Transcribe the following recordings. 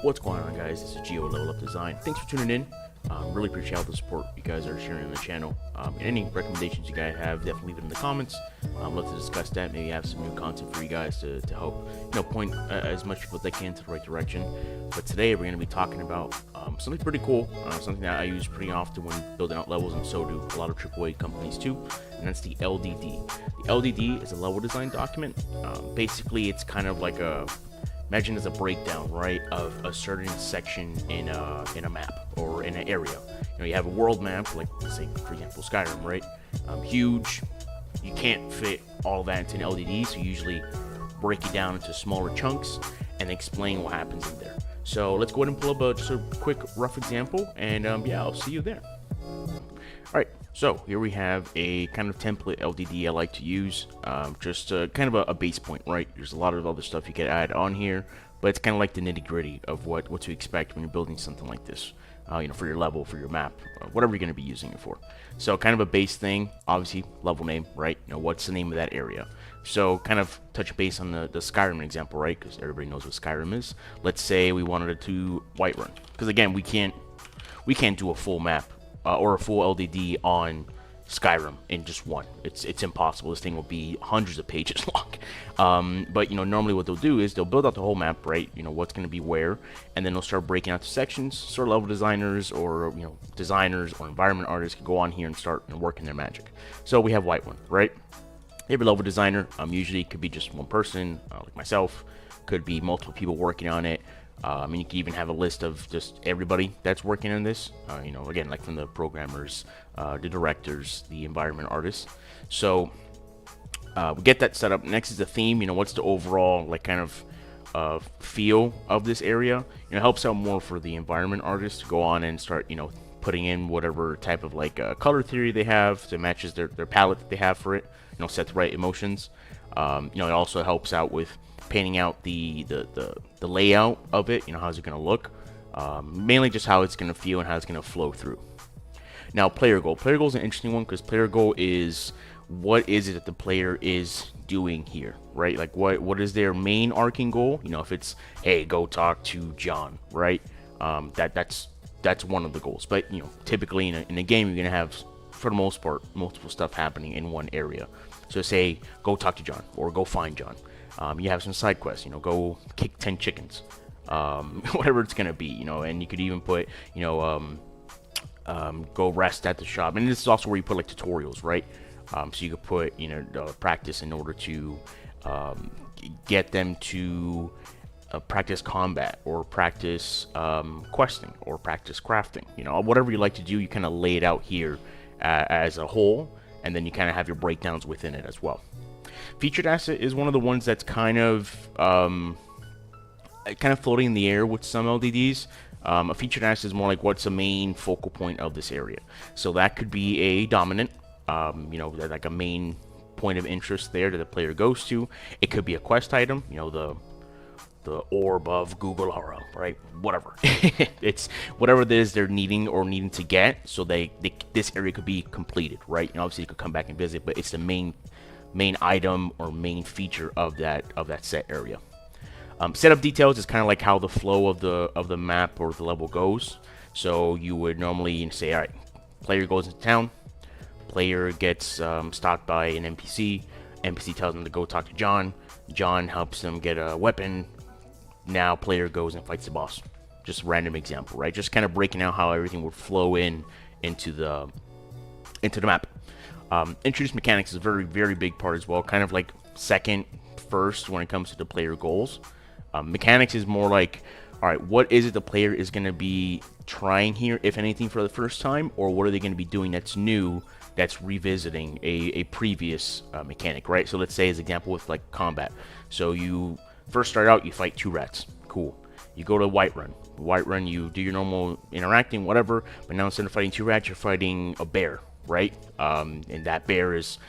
What's going on, guys? This is Geo Level Up Design. Thanks for tuning in. Really appreciate all the support you guys are sharing on the channel. And any recommendations you guys have, definitely leave it in the comments. Love to discuss that. Maybe have some new content for you guys to help point as much people as they can to the right direction. But today we're going to be talking about something pretty cool, something that I use pretty often when building out levels, and so do a lot of AAA companies too. And that's the LDD. The LDD is a level design document. Basically, it's kind of like imagine as a breakdown, right, of a certain section in a map or in an area. You have a world map, like say for example Skyrim, right? Huge. You can't fit all that into an LDD, so you usually break it down into smaller chunks and explain what happens in there. So let's go ahead and pull up just a quick rough example, and yeah, I'll see you there. All right. So here we have a kind of template LDD I like to use, just kind of a base point, right? There's a lot of other stuff you can add on here, but it's kind of like the nitty gritty of what to expect when you're building something like this, for your level, for your map, whatever you're going to be using it for. So kind of a base thing, obviously level name, right? What's the name of that area? So kind of touch base on the Skyrim example, right? Because everybody knows what Skyrim is. Let's say we wanted to Whiterun, because again, we can't do a full map. Or a full LDD on Skyrim in just one. It's impossible. This thing will be hundreds of pages long. But normally what they'll do is they'll build out the whole map, right? What's going to be where, and then they'll start breaking out the sections. So level designers or designers or environment artists can go on here and start working their magic. So we have Whiterun, right? Every level designer, usually it could be just one person, like myself. Could be multiple people working on it. And you can even have a list of just everybody that's working on this, again, like from the programmers, the directors, the environment artists. So we get that set up. Next is the theme. What's the overall kind of feel of this area? It helps out more for the environment artists to go on and start putting in whatever type of color theory they have that matches their palette that they have for it. Set the right emotions. It also helps out with painting out the layout of it. How's it going to look, mainly just how it's going to feel and how it's going to flow through. Now, player goal is an interesting one, because player goal is what is it that the player is doing here, right? Like what is their main arcing goal? If it's, hey, go talk to John, right? That's one of the goals. But typically in a game, you're going to have, for the most part, multiple stuff happening in one area. So say go talk to John or go find John. You have some side quests, go kick 10 chickens, whatever it's gonna be, and you could even put, go rest at the shop. And this is also where you put tutorials, right? So you could put, practice in order to get them to practice combat or practice questing or practice crafting. Whatever you like to do, you kind of lay it out here as a whole, and then you kind of have your breakdowns within it as well. Featured asset is one of the ones that's kind of floating in the air with some LDDs. A featured asset is more like what's the main focal point of this area. So that could be a dominant, like a main point of interest there that the player goes to. It could be a quest item, the orb of Google Aura, right? Whatever. It's whatever it is they're needing to get, so this area could be completed, right? And obviously you could come back and visit, but it's the main item or main feature of that set area. Setup details is kind of like how the flow of the map or the level goes. So you would normally say, all right, player goes into town, player gets stopped by an NPC. NPC tells them to go talk to John. John helps them get a weapon. Now player goes and fights the boss. Just a random example, right? Just kind of breaking out how everything would flow into the map. Introduce mechanics is a very, very big part as well. Kind of like second, first when it comes to the player goals. Mechanics is more like, all right, what is it the player is going to be trying here, if anything, for the first time, or what are they going to be doing that's new, that's revisiting a previous mechanic, right? So let's say as example with combat. So you first start out, you fight 2 rats. Cool. You go to Whiterun, you do your normal interacting, whatever, but now instead of fighting 2 rats, you're fighting a bear, right? And that bear is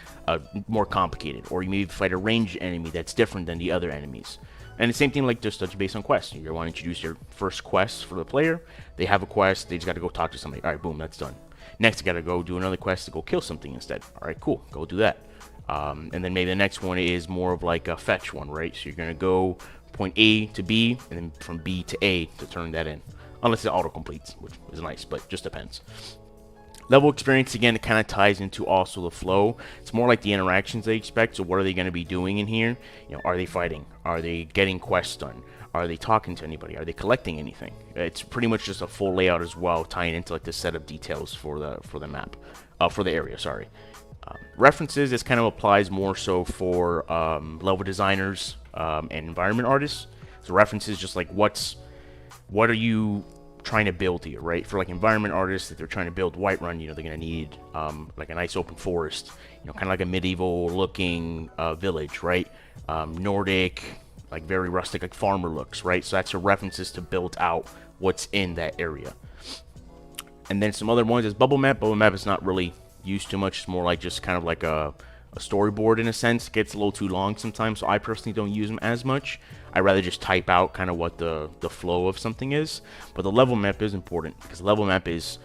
more complicated. Or you maybe fight a ranged enemy that's different than the other enemies. And the same thing, just touch base on quests. You want to introduce your first quest for the player. They have a quest, they just got to go talk to somebody. All right, boom, that's done. Next, you got to go do another quest to go kill something instead. All right, cool, go do that. And then maybe the next one is more of like a fetch one, right? So you're going to go point A to B, and then from B to A to turn that in. Unless it auto completes, which is nice, but just depends. Level experience, again, it kind of ties into also the flow. It's more like the interactions they expect. So what are they going to be doing in here? You know, are they fighting? Are they getting quests done? Are they talking to anybody? Are they collecting anything? It's pretty much just a full layout as well, tying into like the set of details for the map, for the area. Sorry. References, this kind of applies more so for level designers and environment artists. So references, just like what are you trying to build here, right? For like environment artists, if they're trying to build Whiterun, you know, they're gonna need like a nice open forest, you know, kind of like a medieval looking village, right? Nordic, like very rustic, like farmer looks, right? So that's your references to build out what's in that area. And then some other ones is bubble map. Bubble map is not really used too much. It's more like just kind of like a storyboard in a sense. It gets a little too long sometimes, so I personally don't use them as much. I rather just type out kind of what the flow of something is. But the level map is important because the level map is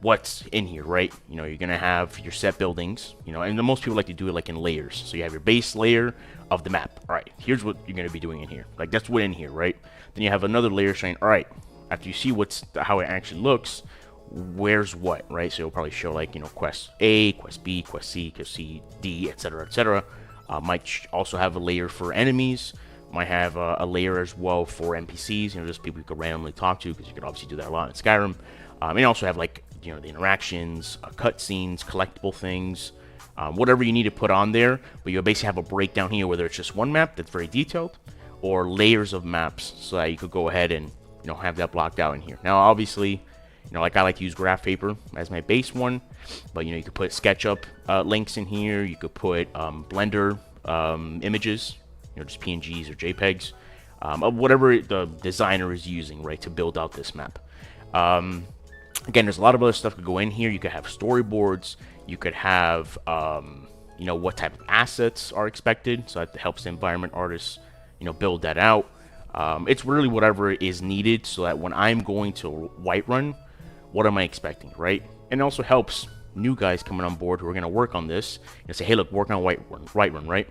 what's in here, right? You know, you're gonna have your set buildings, you know, and most people like to do it like in layers. So you have your base layer of the map. All right, here's what you're gonna be doing in here. Like that's what in here, right? Then you have another layer saying, all right, after you see how it actually looks, where's what, right? So it'll probably show like, you know, quest A, quest B, quest C, quest C, D, etc., etc. Might also have a layer for enemies. Might have a layer as well for NPCs, you know, just people you could randomly talk to, because you could obviously do that a lot in Skyrim. And you also have like, you know, the interactions, cutscenes, collectible things, whatever you need to put on there. But you'll basically have a breakdown here, whether it's just one map that's very detailed, or layers of maps, so that you could go ahead and, you know, have that blocked out in here. Now, obviously, you know, like I like to use graph paper as my base one, but you know, you could put SketchUp links in here. You could put Blender images, you know, just PNGs or JPEGs, of whatever the designer is using, right, to build out this map. Again, there's a lot of other stuff could go in here. You could have storyboards. You could have, you know, what type of assets are expected, so that helps the environment artists, you know, build that out. It's really whatever is needed, so that when I'm going to Whiterun, what am I expecting, right? And it also helps new guys coming on board who are going to work on this and say, hey, look, work on Whiterun, right?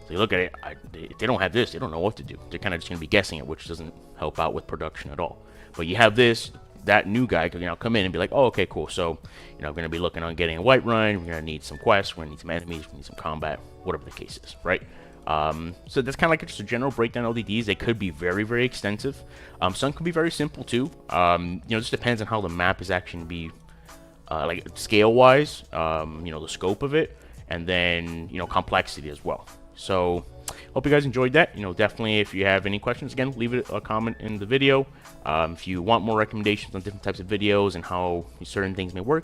So you look at it, if they don't have this, they don't know what to do. They're kind of just going to be guessing it, which doesn't help out with production at all. But you have this, that new guy can, you know, come in and be like, oh, okay, cool. So, you know, I'm going to be looking on getting a Whiterun. We're going to need some quests. We're going to need some enemies. We need some combat, whatever the case is, right? So that's kind of like just a general breakdown of LDDs. They could be very, very extensive. Some could be very simple too. You know, it just depends on how the map is actually going to be, like scale-wise, you know, the scope of it, and then, you know, complexity as well. So hope you guys enjoyed that. You know, definitely if you have any questions, again, leave a comment in the video. If you want more recommendations on different types of videos and how certain things may work,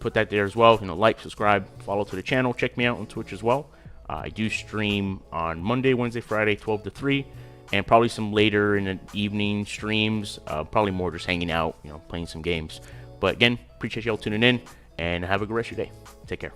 put that there as well. You know, like, subscribe, follow to the channel. Check me out on Twitch as well. I do stream on Monday, Wednesday, Friday, 12 to 3, and probably some later in the evening streams. Probably more just hanging out, you know, playing some games. But again, appreciate y'all tuning in, and have a good rest of your day. Take care.